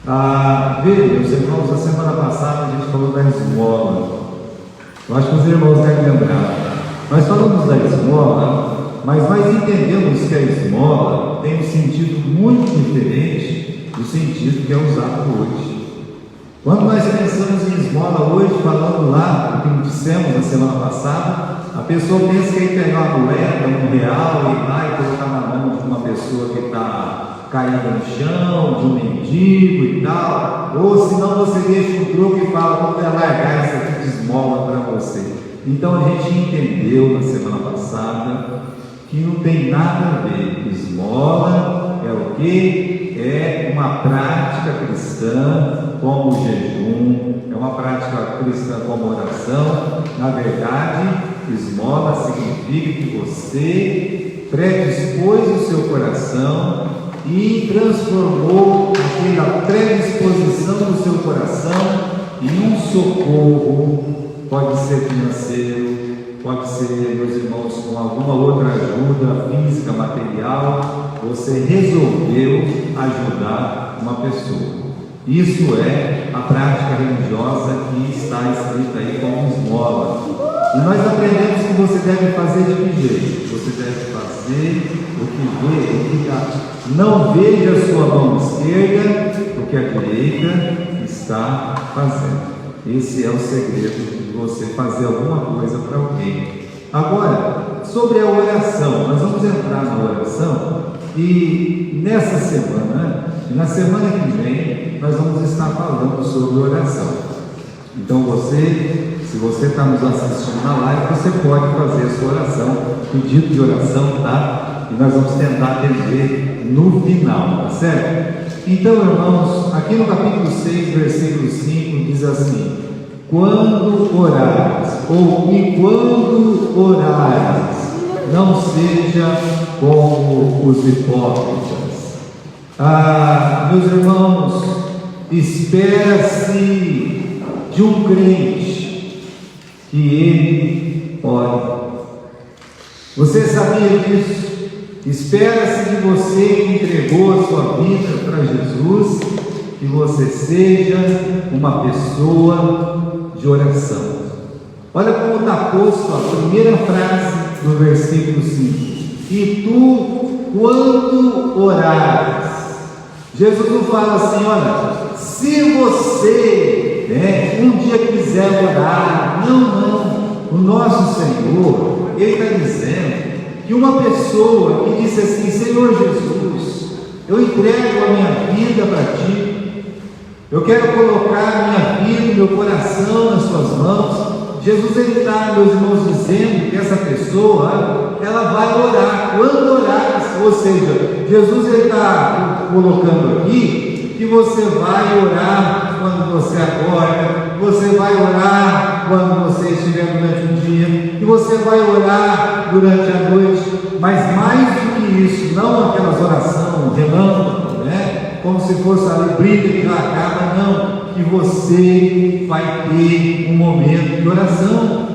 Veja, meus irmãos, a semana passada a gente falou da esmola. Eu acho que os irmãos devem lembrar. Nós falamos da esmola, mas nós entendemos que a esmola tem um sentido muito diferente do sentido que é usado hoje. Quando nós pensamos em esmola hoje, falando lá do que dissemos na semana passada, a pessoa pensa que é pegar uma moeda, R$ 1 e vai colocar na mão de uma pessoa que está caída no chão, de um mendigo e tal, ou senão você deixa um troco e fala, vou largar essa aqui de esmola para você. Então a gente entendeu na semana passada que não tem nada a ver. Esmola é o que? É uma prática cristã como o jejum, é uma prática cristã como oração. Na verdade, esmola significa que você predispôs o seu coração e transformou aquela predisposição do seu coração em um socorro. Pode ser financeiro, pode ser, meus irmãos, com alguma outra ajuda física, material. Você resolveu ajudar uma pessoa. Isso é a prática religiosa que está escrita aí como esmola. E nós aprendemos que você deve fazer de que jeito? Você deve fazer o que vê, o que dá. Não veja a sua mão esquerda, o que a direita está fazendo. Esse é o segredo de você fazer alguma coisa para alguém. Agora, sobre a oração, nós vamos entrar na oração e nessa semana, na semana que vem, nós vamos estar falando sobre oração. Então se você está nos assistindo na live, você pode fazer a sua oração, pedido de oração, tá? E nós vamos tentar atender no final, tá certo? Então, irmãos, aqui no capítulo 6, versículo 5, diz assim: quando orares, e quando orares, não seja como os hipócritas. Meus irmãos, espera-se de um crente que ele ore. Você sabia disso? Espera-se de você que entregou a sua vida para Jesus, que você seja uma pessoa de oração. Olha como está posto a primeira frase do versículo 5: e tu, quando orares. Jesus não fala assim, olha, se você um dia quiser orar. Não. O nosso Senhor, Ele está dizendo que uma pessoa que disse assim: Senhor Jesus, eu entrego a minha vida para Ti, eu quero colocar a minha vida, meu coração nas Tuas mãos. Jesus, Ele está, meus irmãos, dizendo que essa pessoa, ela vai orar, quando orar, ou seja, Jesus, Ele está colocando aqui que você vai orar quando você acorda, você vai orar quando você estiver durante o dia, e você vai orar durante a noite. Mas mais do que isso, não aquelas orações relâmpago, como se fosse ali brilha que já acaba, não, que você vai ter um momento de oração.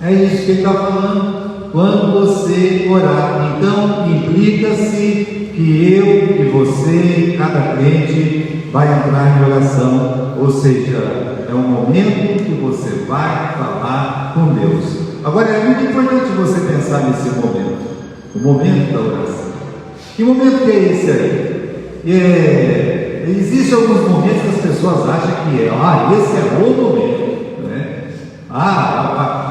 É isso que ele está falando. Quando você orar, então implica-se que eu e você, cada crente, vai entrar em oração, ou seja, é um momento que você vai falar com Deus. Agora é muito importante você pensar nesse momento, o momento da oração. Que momento que é esse aí? Existem alguns momentos que as pessoas acham que esse é o momento,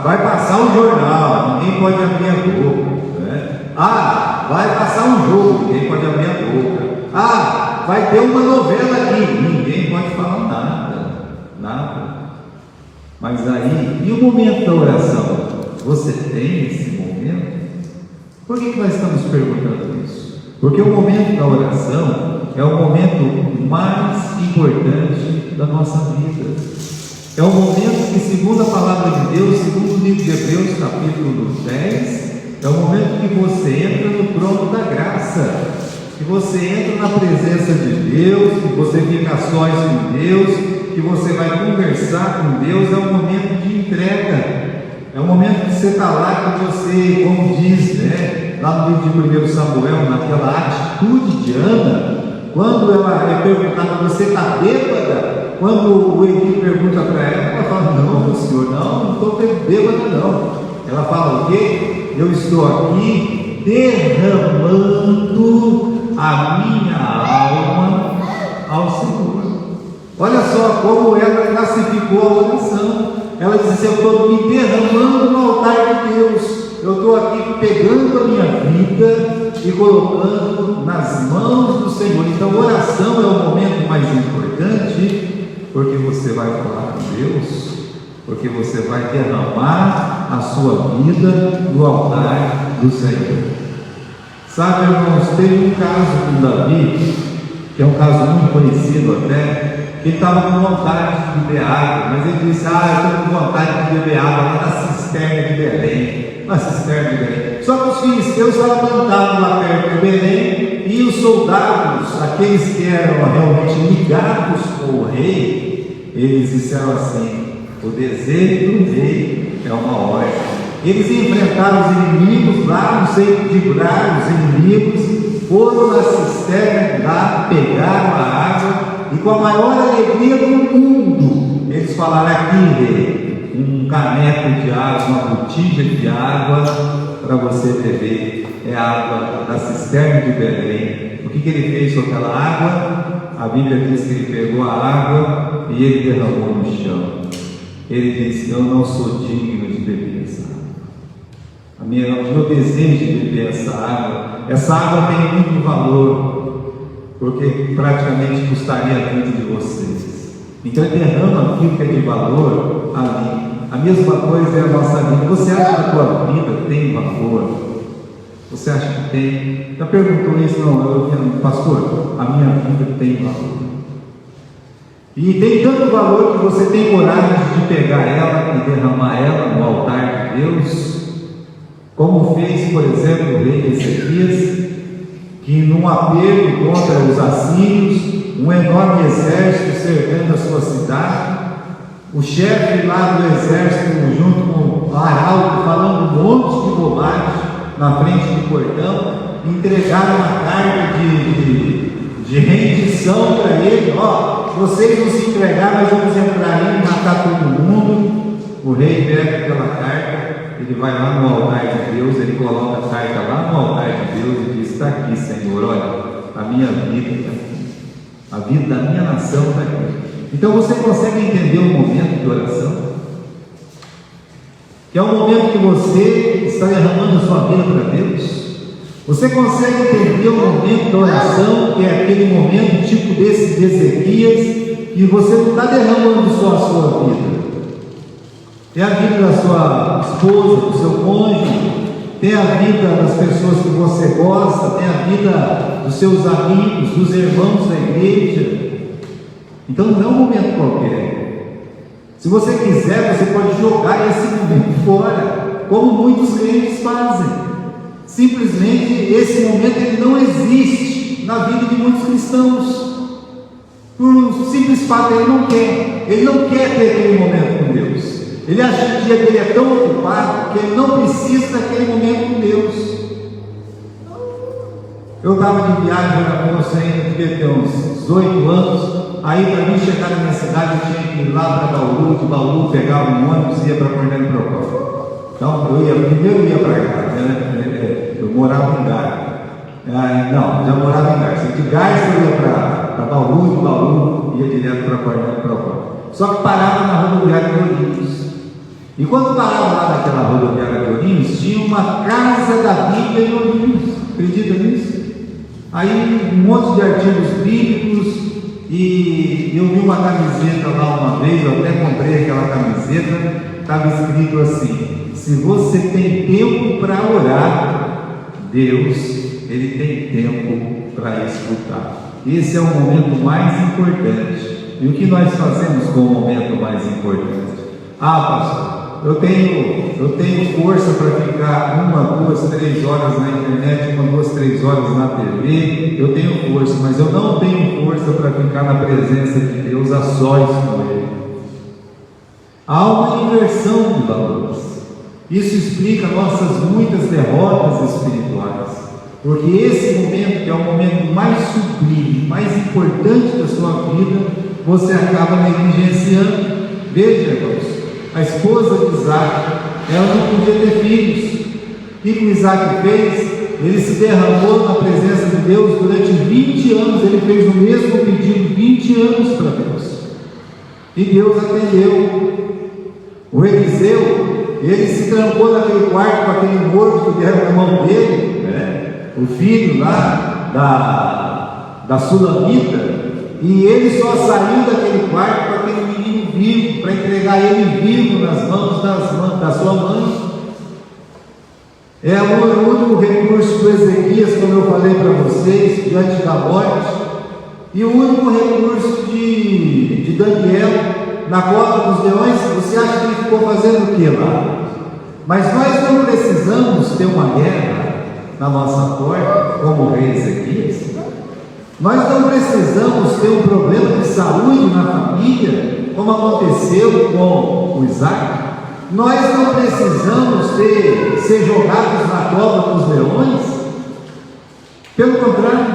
vai passar um jornal, ninguém pode abrir a boca, vai passar um jogo, ninguém pode abrir a boca, vai ter uma novela aqui, ninguém pode falar nada. Mas aí, e o momento da oração? Você tem esse momento? Por que nós estamos perguntando isso? Porque o momento da oração é o momento mais importante da nossa vida. É o momento que, segundo a palavra de Deus, segundo o livro de Hebreus, capítulo 10, é o momento que você entra no trono da graça, que você entra na presença de Deus, que você fica a sós com Deus, que você vai conversar com Deus. É um momento de entrega. É um momento que você está lá, que você, como diz, lá no livro de 1 Samuel, naquela atitude de Ana, Quando ela é perguntada, você está bêbada? Quando o Eli pergunta para ela fala, não, senhor, não estou bêbada não. Ela fala o quê? Eu estou aqui derramando a minha alma ao Senhor. Olha só como ela classificou a oração. Ela diz assim, eu estou me derramando no altar de Deus. Eu estou aqui pegando a minha vida e colocando nas mãos do Senhor. Então, oração é o momento mais importante, porque você vai falar com Deus, porque você vai derramar a sua vida no altar do Senhor. Sabe, irmãos, teve um caso com Davi, que é um caso muito conhecido até, que ele estava com vontade de beber água, mas ele disse, eu estou com vontade de beber água lá na cisterna de Belém. Na cisterna de Belém. Só que os filisteus estavam plantados lá perto de Belém, e os soldados, aqueles que eram realmente ligados com o rei, eles disseram assim, o desejo do rei é uma ordem. Eles enfrentaram os inimigos lá, não sei, livraram os inimigos, foram na cisterna lá, pegaram a água, e com a maior alegria do mundo, eles falaram, aqui rei, um caneco de água, uma botija de água para você beber, é água da cisterna de Belém. O que ele fez com aquela água? A Bíblia diz que ele pegou a água e ele derramou no chão. Ele disse, eu não sou digno de beber essa água. O meu desejo de beber essa água tem muito valor, porque praticamente custaria a vida de vocês. Então ele derrama aquilo que é de valor ali. A mesma coisa é a nossa vida. Você acha que a tua vida tem valor? Você acha que tem? Já perguntou isso? Não, pastor, a minha vida tem valor. E tem tanto valor que você tem coragem de pegar ela e derramar ela no altar de Deus, como fez, por exemplo, o rei Ezequias, que num apelo contra os assírios, um enorme exército cercando a sua cidade, o chefe lá do exército, junto com o arauto, falando um monte de bobagem na frente do portão, entregaram uma carta de rendição para ele, vocês não se entregaram, nós vamos entrar aí e matar todo mundo. O rei pega aquela carta, ele vai lá no altar de Deus, ele coloca a carta lá no altar de Deus e diz, está aqui, Senhor, olha, a minha vida está aqui, a vida da minha nação está aqui. Então você consegue entender o momento de oração? Que é o momento que você está derramando a sua vida para Deus? Você consegue entender o momento da oração, que é aquele momento tipo desse de Ezequias, que você não está derramando só a sua vida, tem a vida da sua esposa, do seu cônjuge, tem a vida das pessoas que você gosta, tem a vida dos seus amigos, dos irmãos da igreja. Então não é um momento qualquer. Se você quiser, você pode jogar esse momento fora, como muitos crentes fazem. Simplesmente esse momento ele não existe na vida de muitos cristãos. Por um simples fato, ele não quer ter aquele momento com Deus. Ele acha que o dia dele é tão ocupado que ele não precisa daquele momento com Deus. Eu estava de viagem, eu era moço ainda, devia ter uns 18 anos. Aí, para mim chegar na minha cidade, eu tinha que ir lá para Bauru, de Bauru pegar um ônibus e ia para Cornélio Procópio. Então, primeiro eu ia para cá, eu morava em Garça. Não, já morava em Garça. De Garça eu ia para Bauru, de Bauru ia direto para Cornélio Procópio. Só que parava na rodoviária de Ourinhos. E quando parava lá naquela rodoviária de Ourinhos, tinha uma casa da Bíblia em Ourinhos. Acredita nisso? Aí um monte de artigos bíblicos. E eu vi uma camiseta lá uma vez, eu até comprei aquela camiseta, estava escrito assim: se você tem tempo para orar, Deus, Ele tem tempo para escutar. Esse é o momento mais importante. E o que nós fazemos com o momento mais importante? Pastor, eu tenho força para ficar 1, 2, 3 horas na internet, 1, 2, 3 horas na TV, eu tenho força, mas eu não tenho força para ficar na presença de Deus a sós com Ele. Há uma inversão de valores. Isso explica nossas muitas derrotas espirituais. porque esse momento, que é o momento mais sublime, mais importante da sua vida, você acaba negligenciando. Veja, irmãos, a esposa de Isaac, ela não podia ter filhos. O que Isaac fez? Ele se derramou na presença de Deus durante 20 anos, ele fez o mesmo pedido 20 anos para Deus, e Deus atendeu. O Eliseu, ele se trancou naquele quarto com aquele morto que deram na mão dele, né? O filho lá da Sulamita, e ele só saiu daquele quarto com aquele menino vivo, para entregar ele vivo nas mãos da sua mãe. É o único recurso do Ezequias, como eu falei para vocês, diante da morte, e o único recurso de Daniel na cova dos leões. Você acha que ele ficou fazendo o que lá? Mas nós não precisamos ter uma guerra na nossa porta, como o rei Ezequias. Nós não precisamos ter um problema de saúde na família, como aconteceu com o Isaac. Nós não precisamos ser jogados na cova dos leões. Pelo contrário,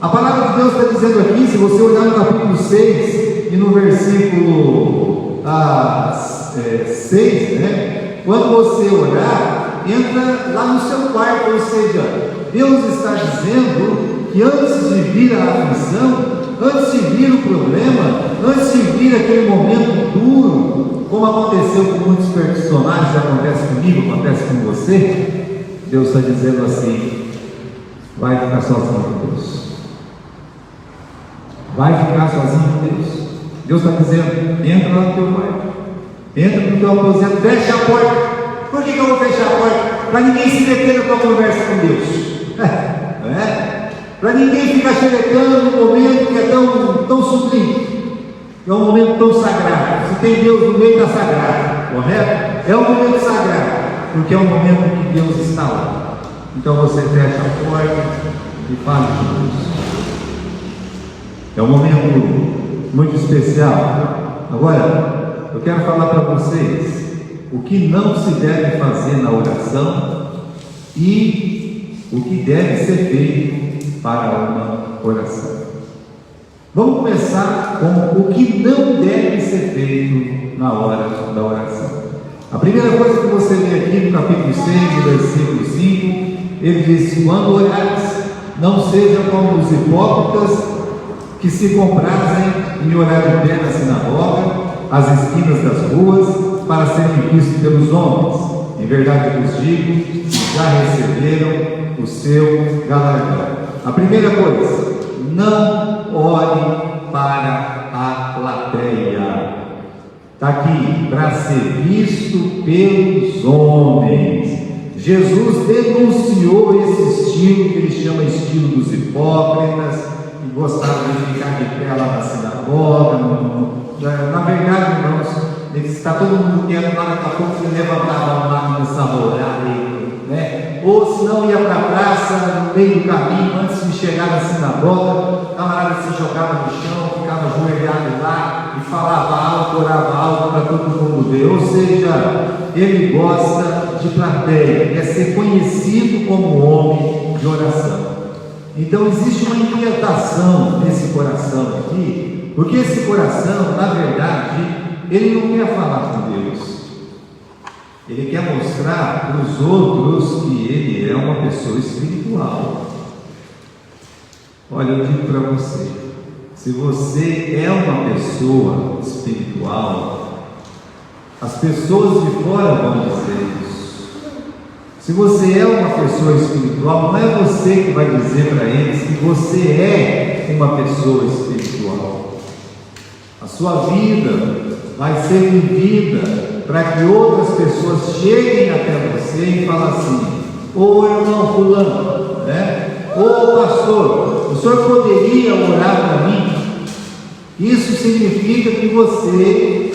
a palavra de Deus está dizendo aqui, se você olhar no capítulo 6 e no versículo 6, né? Quando você orar, entra lá no seu quarto, ou seja, Deus está dizendo que antes de vir a aflição, antes de vir o problema, antes de vir aquele momento duro, como aconteceu com muitos personagens, acontece comigo, acontece com você, Deus está dizendo assim: vai ficar sozinho com Deus. Vai ficar sozinho com Deus. Deus está dizendo: entra lá no teu quarto, entra no teu aposento, fecha a porta. Por que eu vou fechar a porta? Para ninguém se meter na tua conversa com Deus. Para ninguém ficar xerecando no momento que é tão sublime. É um momento tão sagrado. Se tem Deus no meio, está sagrado, correto? É um momento sagrado, porque é um momento que Deus está lá. Então você fecha a porta e fala com Deus. É um momento muito especial. Agora, eu quero falar para vocês o que não se deve fazer na oração e o que deve ser feito para uma oração. Vamos começar com o que não deve ser feito na hora da oração. A primeira coisa que você lê aqui no capítulo 6, versículo 5, ele diz: quando orares, não sejam como os hipócritas que se comprazem em orar de pé na sinagoga, às esquinas das ruas, para serem vistos pelos homens. Em verdade vos digo, já receberam o seu galardão. A primeira coisa: não ore para a plateia. Está aqui: para ser visto pelos homens. Jesus denunciou esse estilo que ele chama estilo dos hipócritas, que gostavam de ficar de pé lá na sinagoga. Na verdade, irmãos, está todo mundo quieto lá, daqui a pouco se levantava lá e começava a orar, né? Ou se não, ia para a praça, no meio do caminho, antes de chegar na sinagoga, o camarada se jogava no chão, ficava ajoelhado lá e falava alto, orava alto para todo mundo ver. Ou seja, ele gosta de plateia, quer ser conhecido como homem de oração. Então existe uma inquietação nesse coração aqui, porque esse coração, na verdade, ele não quer falar com Deus. Ele quer mostrar para os outros que ele é uma pessoa espiritual. Olha, eu digo para você, se você é uma pessoa espiritual, as pessoas de fora vão dizer isso. Se você é uma pessoa espiritual, não é você que vai dizer para eles que você é uma pessoa espiritual. A sua vida vai ser vivida para que outras pessoas cheguem até você e falem assim: ô irmão fulano, né? Ô pastor, o senhor poderia orar para mim? Isso significa que você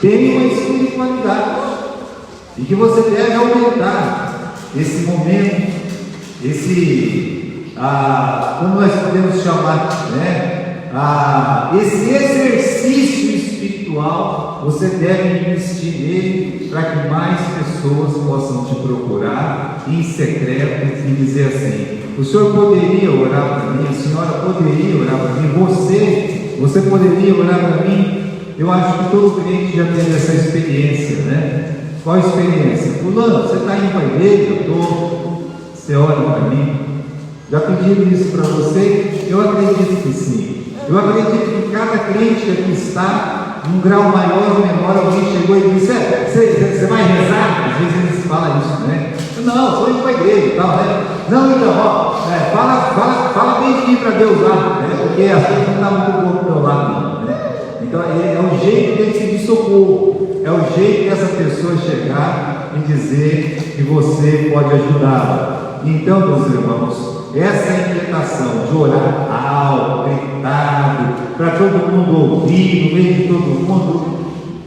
tem uma espiritualidade e que você deve aumentar esse momento, como nós podemos chamar, né? Esse exercício espiritual espiritual, você deve investir nele para que mais pessoas possam te procurar em secreto e dizer assim: o senhor poderia orar para mim, a senhora poderia orar para mim, você poderia orar para mim? Eu acho que todo crente já teve essa experiência, né? Qual a experiência? Fulano, você está indo para a igreja? Eu estou. Você ora para mim? Já pediram isso para você? Eu acredito que sim. Eu acredito que cada crente que está, num grau maior ou menor, alguém chegou e disse: você vai rezar? Às vezes eles falam isso, né? Não, estou indo para a igreja e tal, né? Não, então, fala bem de mim para Deus lá, né? Porque as coisas não estão muito boas para o meu lado, né? Então é o jeito dele pedir socorro, é o jeito dessa pessoa chegar e dizer que você pode ajudá-la. Então, meus irmãos, essa inquietação de orar alto, gritado, para todo mundo ouvir, no meio de todo mundo,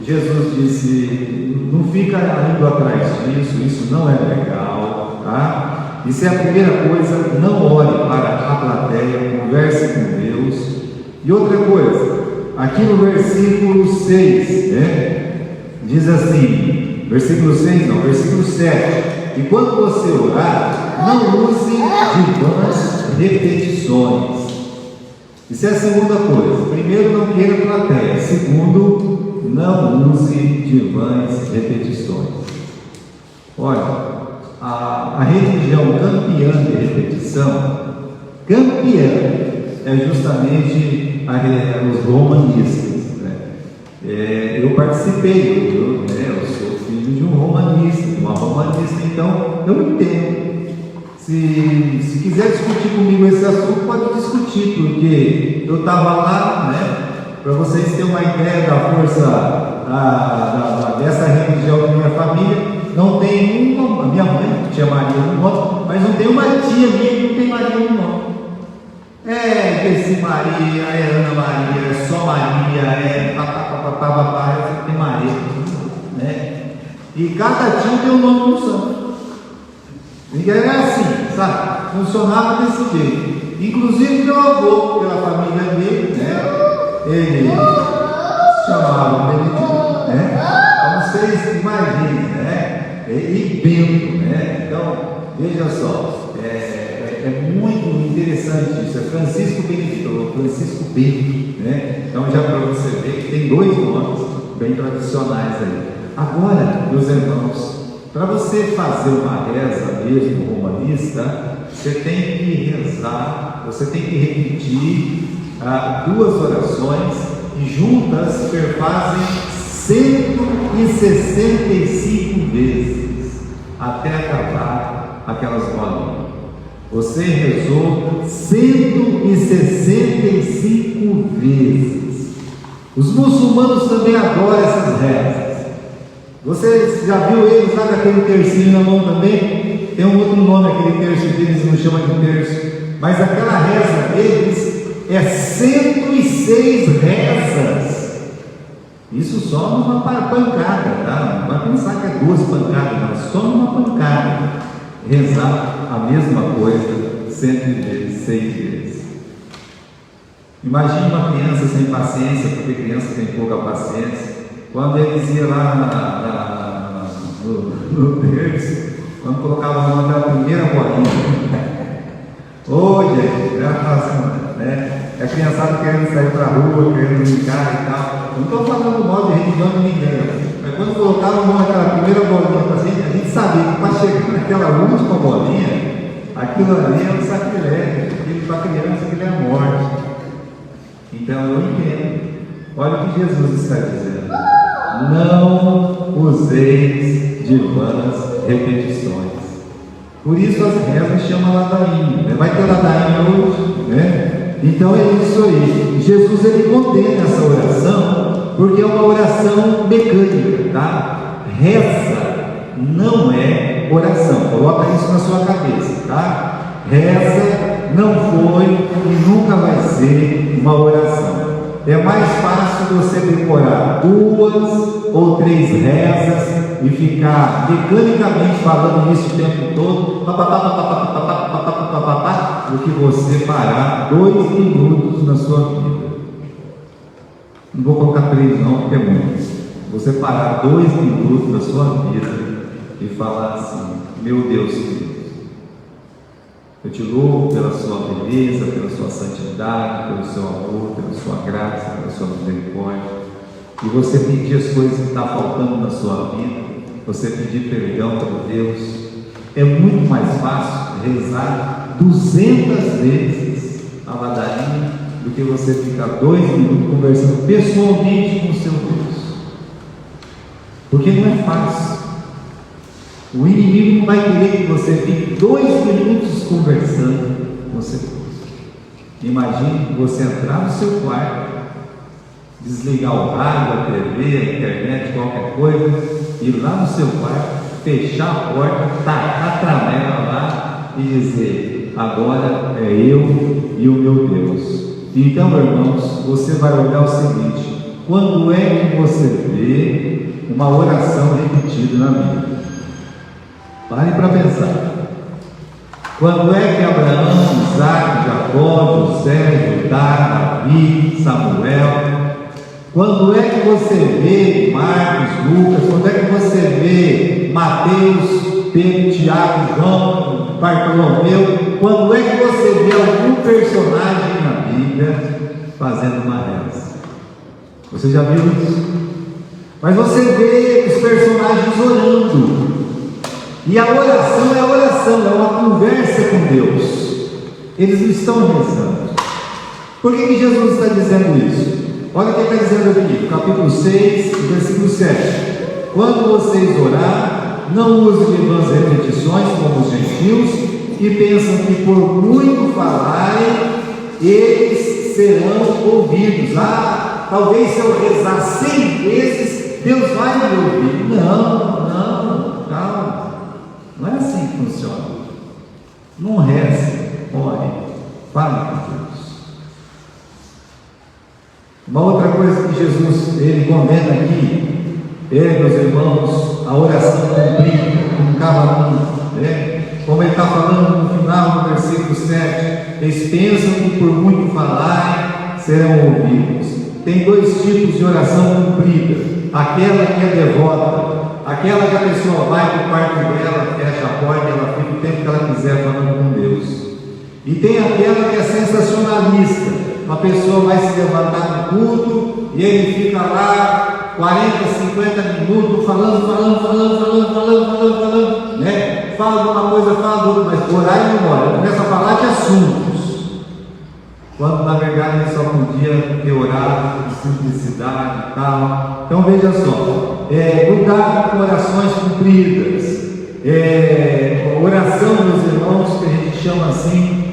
Jesus disse: não fica indo atrás disso, isso não é legal, tá? Isso é a primeira coisa. Não ore para a plateia, converse com Deus. E outra coisa, aqui no versículo 6, né, diz assim, versículo 6 não, versículo 7, e quando você orar, não use de vãs repetições. Isso é a segunda coisa. Primeiro, não queira plateia. Segundo, não use de vãs repetições. Olha, a religião campeã de repetição, campeã, é justamente os romanistas, né? Eu participei, eu sou filho de um romanista, de uma romanista, então eu entendo. Se quiser discutir comigo esse assunto, pode discutir, porque eu estava lá, né? Para vocês terem uma ideia da força dessa religião da minha família, não tem uma, a minha mãe tinha Maria no nome, mas não tem uma tia minha que não tem Maria no nome. Esse Maria, Ana Maria, é só Maria, papapá, tem Maria, né? E cada tio tem o nome do santo. E era assim, sabe? Funcionava desse jeito. Inclusive meu avô, pela família dele, né? Ele se chamava Benedito, né? Como vocês imaginem, né? E Bento, né? Então, veja só, é muito interessante isso. É Francisco Benedito, Francisco Bento, né? Então, já para você ver que tem dois nomes bem tradicionais aí. Agora, meus irmãos, para você fazer uma reza mesmo romanista, você tem que rezar, você tem que repetir duas orações e juntas perfazem 165 vezes até acabar aquelas bolinhas. Você rezou 165 vezes. Os muçulmanos também adoram essas rezas. Você já viu eles lá com aquele tercinho na mão também? Tem um outro nome, aquele terço deles não chama de terço, mas aquela reza deles é 106 rezas. Isso só numa pancada, tá? Não vai pensar que é 12 pancadas, não, só numa pancada. Rezar a mesma coisa 106 vezes. Imagine uma criança sem paciência, porque criança tem pouca paciência. Quando eles iam lá no terço, quando colocavam a mão na primeira bolinha, gente, né? A criançada querendo sair para a rua, querendo brincar e tal. Não estou falando mal de religião de ninguém, mas quando colocavam a mão naquela primeira bolinha para a gente sabia que para chegar naquela última bolinha, aquilo ali é um sacrilégio, aquilo para a criança aquilo é a morte. Então eu entendo. Olha o que Jesus está dizendo: não useis de vãs repetições. Por isso as rezas chamam ladainha, né? Vai ter ladainha hoje, né? Então é isso aí. Jesus ele condena essa oração, porque é uma oração mecânica, tá? Reza não é oração. Coloca isso na sua cabeça, tá? Reza não foi e nunca vai ser uma oração. É mais fácil você decorar 2 ou 3 rezas e ficar mecanicamente falando isso o tempo todo, do que você parar 2 minutos na sua vida. Não vou colocar 3 não, porque é muito. Você parar 2 minutos da sua vida e falar assim: meu Deus querido, eu te louvo pela sua beleza, pela sua santidade, pelo seu amor, pela sua graça, pela sua misericórdia. E você pedir as coisas que estão faltando na sua vida, você pedir perdão para Deus. É muito mais fácil rezar 200 vezes a ladainha do que você ficar 2 minutos conversando pessoalmente com o seu Deus. Porque não é fácil. O inimigo não vai querer que você fique 2 minutos conversando com o seu Deus. Imagine você entrar no seu quarto, desligar o rádio, a TV, a internet, qualquer coisa, ir lá no seu quarto, fechar a porta, tacar a tramela lá e dizer: agora é eu e o meu Deus. Então, irmãos, você vai olhar o seguinte: quando é que você vê uma oração repetida na Bíblia? Pare para pensar. Quando é que Abraão, Isaac, Jacó, José, Judá, Davi, Samuel, quando é que você vê Marcos, Lucas, quando é que você vê Mateus, Pedro, Tiago, João, Bartolomeu, quando é que você vê algum personagem na Bíblia fazendo uma reza? Você já viu isso? Mas você vê os personagens orando. E a oração é a oração, é uma conversa com Deus. Eles não estão rezando. Por que Jesus está dizendo isso? Olha o que ele está dizendo aqui, capítulo 6, versículo 7. Quando vocês orar, não usem de vãs repetições como os gentios, que pensam que por muito falarem, eles serão ouvidos. Talvez se eu rezar 100 vezes, Deus vai me ouvir. Não, calma. Não é assim que funciona. Não reze, ore, fale com Deus. Uma outra coisa que Jesus ele condena aqui é, meus irmãos, a oração cumprida, como cada um, né? Como ele está falando no final do versículo 7, eles pensam que por muito falarem serão ouvidos. Tem 2 tipos de oração cumprida: aquela que é devota, aquela que a pessoa vai para o quarto dela, fecha a porta e ela fica o tempo que ela quiser falando com Deus. E tem aquela que é sensacionalista. Uma pessoa vai se levantar no culto e ele fica lá 40, 50 minutos falando, né? Fala de uma coisa, fala de outra, mas orar e não ora. Começa a falar de assuntos, quando na verdade ele só podia ter orado com simplicidade e tal. Então veja só, cuidado com orações cumpridas, oração, meus irmãos, que a gente chama assim,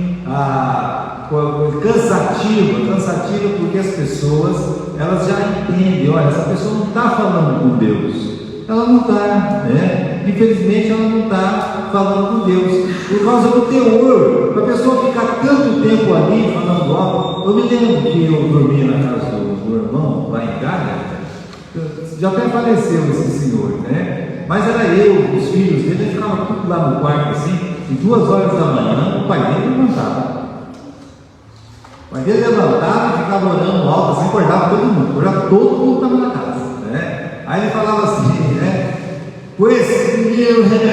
cansativa, porque as pessoas, elas já entendem: olha, essa pessoa não está falando com Deus, ela não está, né? Infelizmente ela não está falando com Deus, por causa do teor. Para a pessoa ficar tanto tempo ali falando algo. Eu me lembro que eu dormia na casa do irmão, lá em Gávea, já até faleceu esse senhor, né? Mas era eu, os filhos dele, ele ficava tudo lá no quarto assim, e 2 horas da manhã, o pai dele levantava. O pai dele levantava e ficava orando alto, assim, acordava todo mundo estava na casa, né? Aí ele falava assim, né? Com esse R$1.000,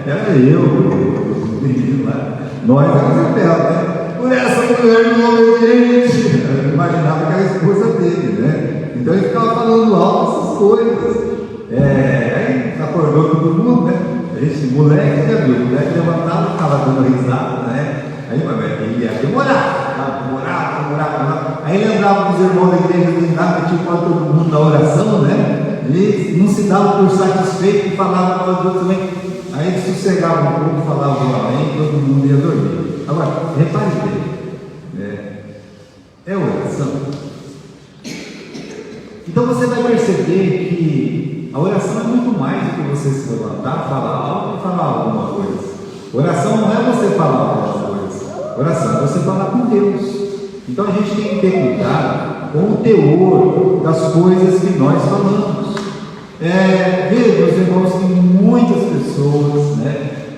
era eu, o menino lá, nós éramos rebeldes, né? Por essa mulher não obediente, eu imaginava que era a esposa dele, né? Então ele ficava falando alto essas coisas. Aí acordou todo mundo, né? Esse moleque, já viu? O moleque levantava, ficava dando risada, né? Aí ele ia demorar. Aí lembrava dos irmãos da igreja que tinha quase todo mundo na oração, né? Ele não se dava por satisfeito e falava para os outros também. Aí ele sossegava um pouco, falava o amém, e todo mundo ia dormir. Agora, repare bem, é oração. Então você vai perceber que a oração é muito mais do que você se levantar, falar algo e falar alguma coisa. Oração não é você falar alguma coisa. Oração é você falar com Deus. Então a gente tem que ter cuidado com o teor das coisas que nós falamos. Veja, meus irmãos, que muitas pessoas, né?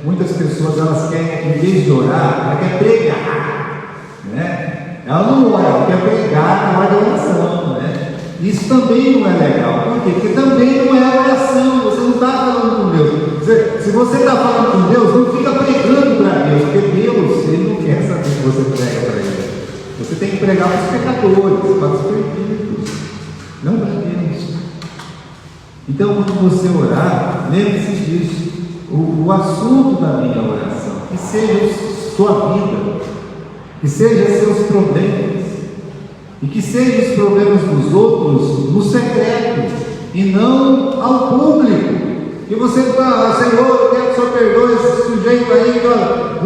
Muitas pessoas, elas querem, em vez de orar, ela quer pregar, né? Ela não ora, ela quer pregar na hora da oração, né? Isso também não é legal. Por quê? Porque também não é oração. Você não está falando com Deus. Se você está falando com Deus, não fica pregando para Deus, porque Deus, Ele não quer saber que você prega para Ele. Você tem que pregar para os pecadores, para os perdidos, não para Deus. Então, quando você orar, lembre-se disso. O assunto da minha oração, que seja sua vida, que seja seus problemas, e que sejam os problemas dos outros no secreto, e não ao público. E você fala, Senhor, eu quero que o Senhor perdoe esse sujeito aí,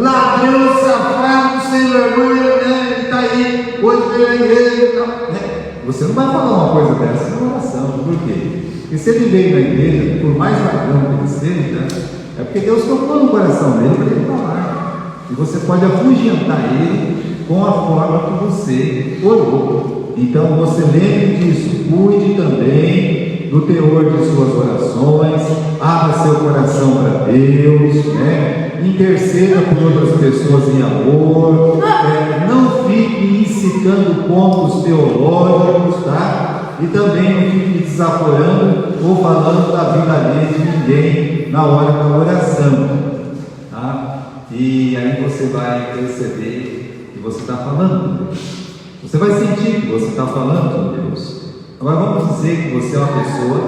ladrão, safado, sem vergonha, né? Ele está aí, hoje veio a igreja, né? Você não vai falar uma coisa dessa na oração. Por quê? Porque se ele veio na igreja, por mais ladrão que ele seja, é porque Deus tocou no coração dele para ele falar. E você pode afugentar ele com a forma que você orou. Então você lembre disso, cuide também do teor de suas orações, abra seu coração para Deus, né? Interceda por outras pessoas em amor, não fique incitando pontos teológicos, tá? E também não fique desaforando ou falando da vida alheia de ninguém na hora da oração, tá? E aí você vai perceber que você está falando com Deus. Você vai sentir que você está falando com Deus. Agora vamos dizer que você é uma pessoa,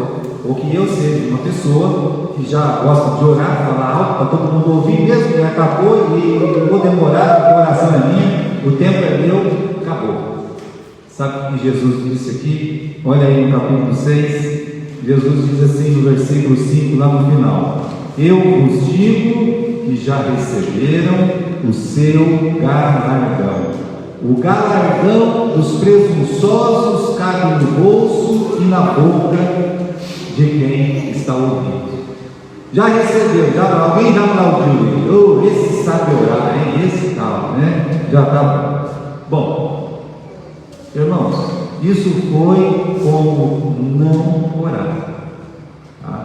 ou que eu seja uma pessoa que já gosta de orar, falar alto para todo mundo ouvir, mesmo que acabou e eu vou demorar, porque a oração é minha, o tempo é meu, acabou. Sabe o que Jesus disse aqui? Olha aí no capítulo 6, Jesus diz assim no versículo 5, lá no final: eu vos digo que já receberam o seu galardão. O galardão dos presunçosos cabe no bolso e na boca de quem está ouvindo. Já recebeu, alguém já aplaudiu, esse sabe orar, hein? Esse tal, né? Já está bom. Irmãos, isso foi como não orar, tá?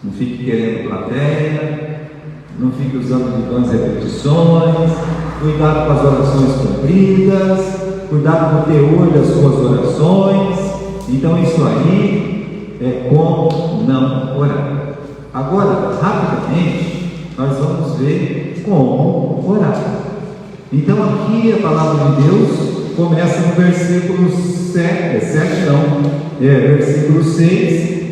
Não fique querendo plateia, não fique usando de vãs repetições. Cuidado com as orações compridas, cuidado com o teor das suas orações. Então isso aí é como não orar. Agora, rapidamente, nós vamos ver como orar. Então aqui a palavra de Deus começa no versículo 6,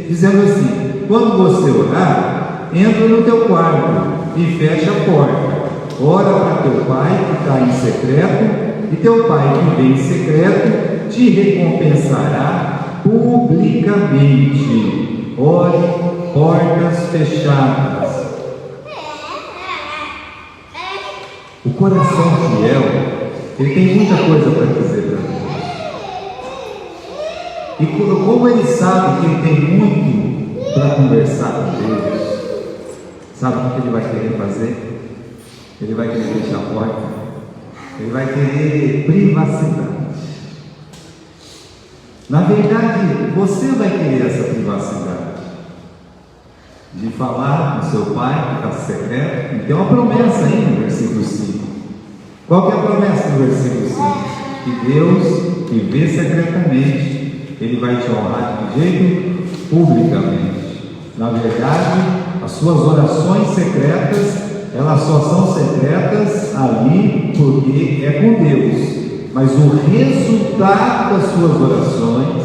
dizendo assim: quando você orar, entra no teu quarto e fecha a porta. Ora para teu pai que está em secreto, e teu pai que vem em secreto te recompensará publicamente. Ore, portas fechadas. O coração fiel, ele tem muita coisa para dizer para Deus. E como ele sabe que ele tem muito para conversar com Deus, sabe o que ele vai querer fazer? Ele vai querer fechar a porta, ele vai querer privacidade. Na verdade, você vai querer essa privacidade de falar com seu pai que está secreto. E tem uma promessa aí no versículo 5. Qual que é a promessa no versículo 5? Que Deus, que vê secretamente, Ele vai te honrar de que jeito? Publicamente. Na verdade, as suas orações secretas, elas só são secretas ali porque é com Deus, mas o resultado das suas orações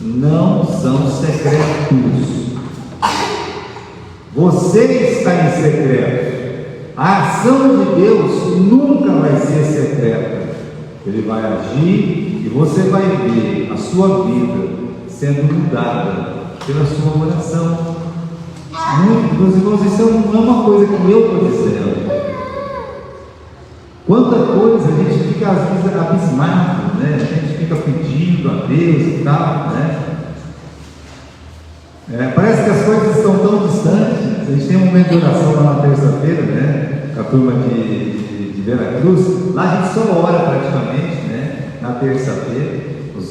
não são secretos. Você está em secreto. A ação de Deus nunca vai ser secreta. Ele vai agir e você vai ver a sua vida sendo mudada pela sua oração. Meus irmãos, isso não é uma coisa que eu estou dizendo. Quanta coisa a gente fica às vezes abismado, né? A gente fica pedindo a Deus e tal, né? Parece que as coisas estão tão distantes. A gente tem um momento de oração lá na terça-feira, né? Com a turma de Veracruz. Lá a gente só ora praticamente, né? Na terça-feira,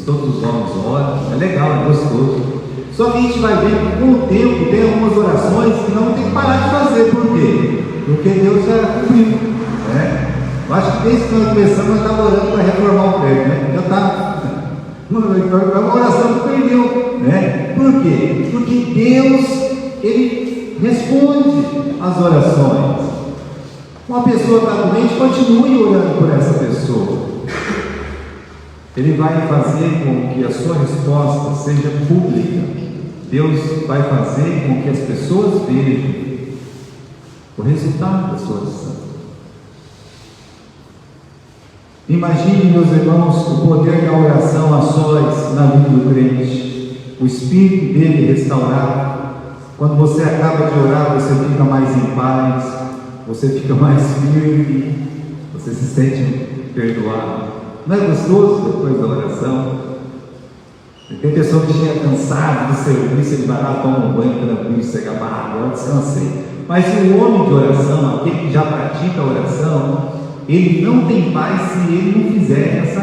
todos os homens oram. É legal, é gostoso. Só que a gente vai ver que com o tempo tem algumas orações que não tem que parar de fazer. Por quê? Porque Deus já cumpriu, né? Eu acho que desde que nós começamos, nós estávamos orando para reformar o prédio, né? Já está. A oração não perdeu, né? Por quê? Porque Deus, Ele responde às orações. Uma pessoa está doente, continue orando por essa pessoa. Ele vai fazer com que a sua resposta seja pública. Deus vai fazer com que as pessoas vejam o resultado da sua oração. Imagine, meus irmãos, o poder da oração a sós na vida do crente, o espírito dele restaurado. Quando você acaba de orar, você fica mais em paz, você fica mais firme, você se sente perdoado. Não é gostoso depois da oração? Tem pessoa que chega cansada do serviço, ele vai lá, toma um banho tranquilo, chega barra, agora descansei. Mas o homem de oração, aquele que já pratica a oração, ele não tem paz se ele não fizer essa.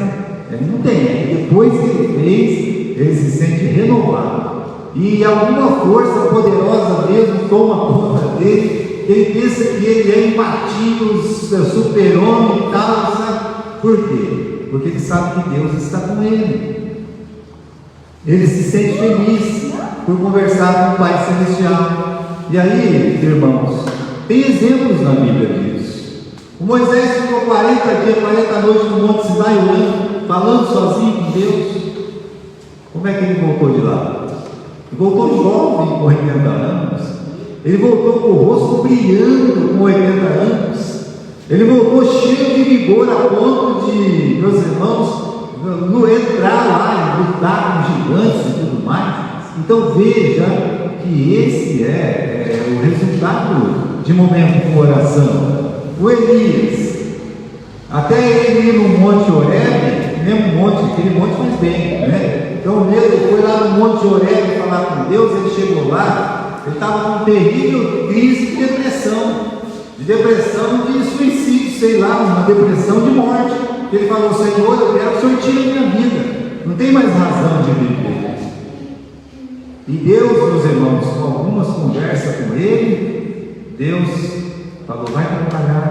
Ele não tem. Depois que ele fez, ele se sente renovado. E alguma força poderosa mesmo toma conta dele. Ele pensa que ele é imbatível, super-homem e tal, sabe? Por quê? Porque ele sabe que Deus está com ele. Ele se sente feliz por conversar com o Pai Celestial. E aí, irmãos, tem exemplos na Bíblia disso. O Moisés ficou 40 dias, 40 noites no Monte Sinai orando, falando sozinho com Deus. Como é que ele voltou de lá? Ele voltou jovem com 80 anos. Ele voltou com o rosto brilhando com 80 anos. Ele voltou cheio de vigor a ponto de, meus irmãos, no entrar lá e lutar com gigantes e tudo mais. Então veja que esse é o resultado de momento com oração. O Elias, até ele ir no Monte Horebe, mesmo monte, aquele monte faz bem, né? Então ele foi lá no Monte Horebe falar com Deus, ele chegou lá, ele estava com terrível crise de depressão de suicídio, sei lá, uma depressão de morte. Ele falou: Senhor, eu quero que o Senhor tire a minha vida, não tem mais razão de viver. E Deus, meus irmãos, com algumas conversas com ele, Deus falou: vai trabalhar,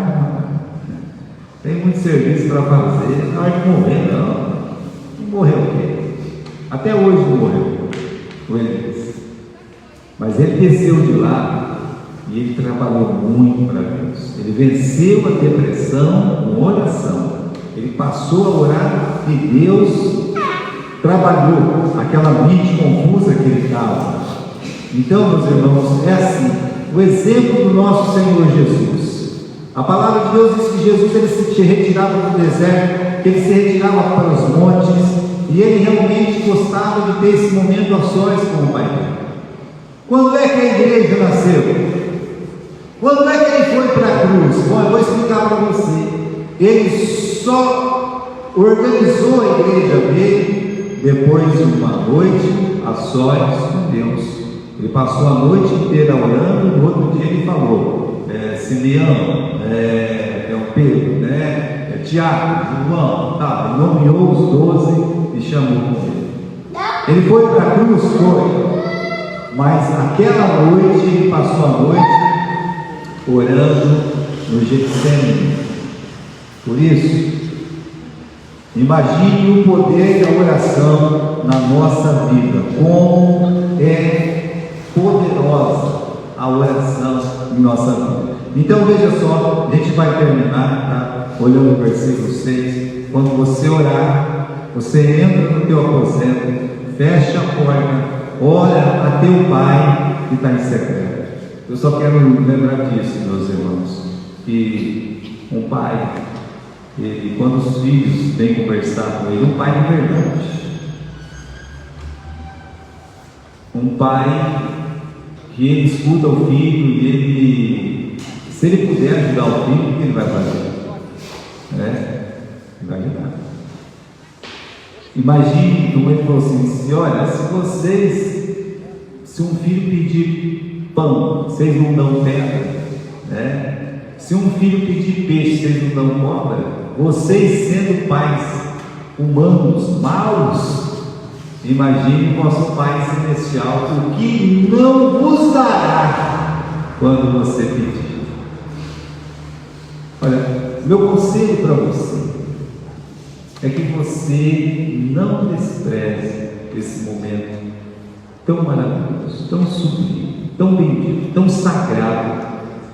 tem muito serviço para fazer, na hora de morrer, não morreu o quê? Até hoje não morreu o Elias, mas ele desceu de lá e ele trabalhou muito para Deus. Ele venceu a depressão com oração. Ele passou a orar e Deus trabalhou aquela mente confusa que ele estava. Então, meus irmãos, é assim, o exemplo do nosso Senhor Jesus. A palavra de Deus diz que Jesus ele se retirava do deserto, que ele se retirava para os montes, e ele realmente gostava de ter esse momento a sós com o Pai dele. Quando é que a igreja nasceu? Quando é que ele foi para a cruz? Bom, eu vou explicar para você. Ele só organizou a igreja dele depois de uma noite a sós com Deus. Ele passou a noite inteira orando, no outro dia ele falou: Simeão, o Pedro, Tiago, João, tá, ele nomeou os 12 e chamou ele. Ele foi para a cruz, foi, mas aquela noite ele passou a noite orando no Getsemane. Por isso, imagine o poder da oração na nossa vida, como é poderosa a oração em nossa vida. Então veja só, a gente vai terminar, tá? Olhando o versículo 6, quando você orar, você entra no teu aposento, fecha a porta, ora a teu Pai que está em secreto. Eu só quero lembrar disso, meus irmãos, que um pai, ele, quando os filhos vêm conversar com ele, um pai de verdade, um pai que ele escuta o filho e ele, se ele puder ajudar o filho, o que ele vai fazer? Ele vai ajudar. Imagine como ele falou assim: olha, se um filho pedir pão, vocês não dão pedra, Se um filho pedir peixe, vocês não dão cobra. Vocês, sendo pais humanos maus, imagine o vosso Pai Celestial, o que não vos dará quando você pedir. Olha, Meu conselho para você é que você não despreze esse momento tão maravilhoso, tão sublime, tão bendito, tão sagrado,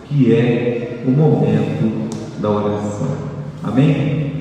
que é o momento da oração. Amém?